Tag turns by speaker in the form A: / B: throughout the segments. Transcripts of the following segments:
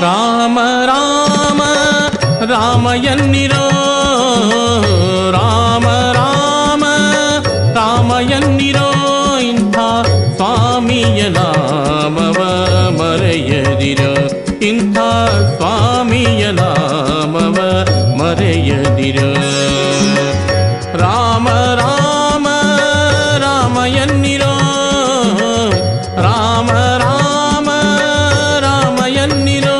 A: ರಾಮ ರಾಮ ರಾಮಯನ್ನಿರೋ ರಾಮ ರಾಮ ರಾಮಯನ್ನಿರೋ ಇಂಥ ಸ್ವಾಮಿಯ ನಾಮವ ಮರೆಯದಿರೋ ಇಂಥ ಸ್ವಾಮಿಯ ನಾಮವ ಮರೆಯದಿರೋ ರಾಮ ರಾಮ ರಾಮಯನ್ನಿರೋ ರಾಮ ರಾಮ ರಾಮಯನ್ನಿರೋ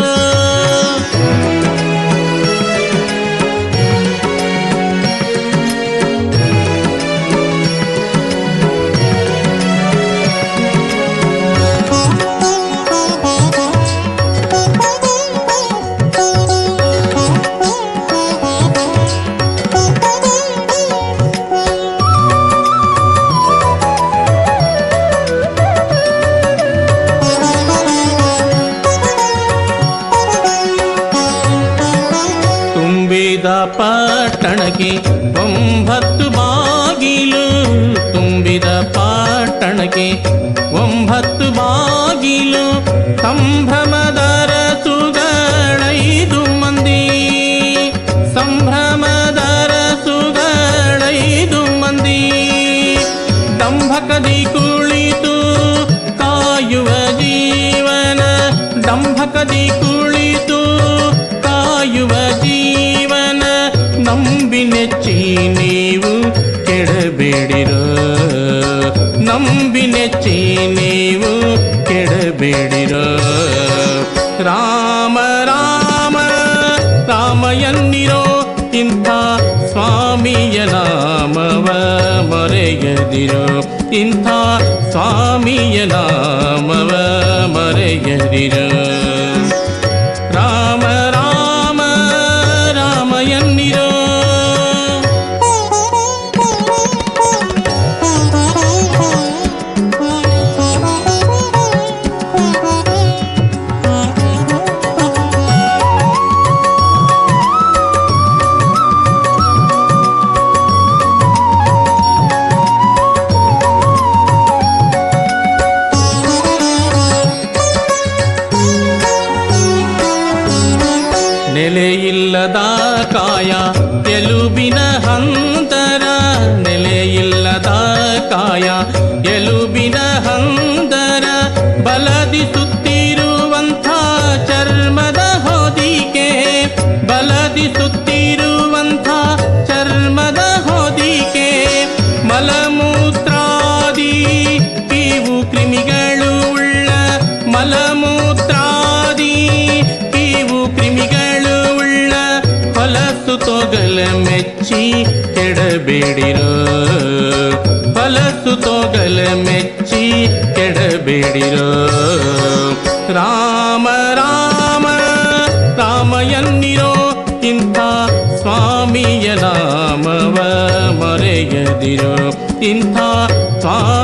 A: ತುಂಬಿದ ಪಟ್ಟಣಕ್ಕೆ 9 ಬಾಗಿಲು ತುಂಬಿದ ಪಟ್ಟಣಕ್ಕೆ 9 ಬಾಗಿಲು ಸಂಭ್ರಮದರ ಸುಗಳೈದು ಮಂದಿ ಸಂಭ್ರಮದರ ಸುಗಳೈದು ಮಂದಿ ದಂಭಕದಿ ಕುಳಿತು ಕಾಯುವ ಜೀವನ ದಂಭಕದಿ ಕುಳಿತು ಕಾಯುವ ಜೀವನ ನಂಬಿ ನೆಚ್ಚಿ ನೀವು ಕೆಡಬೇಡಿರೋ ನಂಬಿ ನೆಚ್ಚಿ ನೀವು ಕೆಡಬೇಡಿರೋ ರಾಮ ರಾಮ ರಾಮಯನ್ನಿರೋ ಇಂಥ ಸ್ವಾಮಿಯ ನಾಮವ ಮರೆಯದಿರೋ ಇಂಥ ಸ್ವಾಮಿಯ ನಾಮವ ಮರೆಯದಿರೋ ರಾಮ ರಾಮ ರಾಮಯನ್ನಿರೋ ನೆಲೆಯಿಲ್ಲದ ಕಾಯ ಎಲುಬಿನ ಹಂತರ ನೆಲೆಯಿಲ್ಲದ ಕಾಯ ಎಲುಬಿನ ಹಂತರ ಬಲದಿ ಸುತ್ತಿರುವಂಥ ಚರ್ಮದ ಹೊದಿಕೆ ಬಲದಿ ಸುತ್ತಿರುವಂಥ ಚರ್ಮದ ಹೊದಿಕೆ ಮಲಮೂತ್ರಾದಿ ಕೀವು ಕ್ರಿಮಿಗಳು ಉಳ್ಳ ಮಲಮೂತ್ರಾದಿ ಕೀವು ಕ್ರಿಮಿಗಳು ಉಳ್ಳ ಹೊಲಸು ತೊಗಲ ಮೆಚ್ಚಿ ಕೆಡಬೇಡಿರೋ ಹೊಲಸು ತೊಗಲ ಮೆಚ್ಚಿ ಕೆಡಬೇಡಿರೋ ರಾಮ ರಾಮ ರಾಮಯನ್ನಿರೋ ಇಂಥ ಸ್ವಾಮಿಯ ನಾಮವ ಮರೆಯದಿರೋ ಇಂಥ ಸ್ವಾಮಿ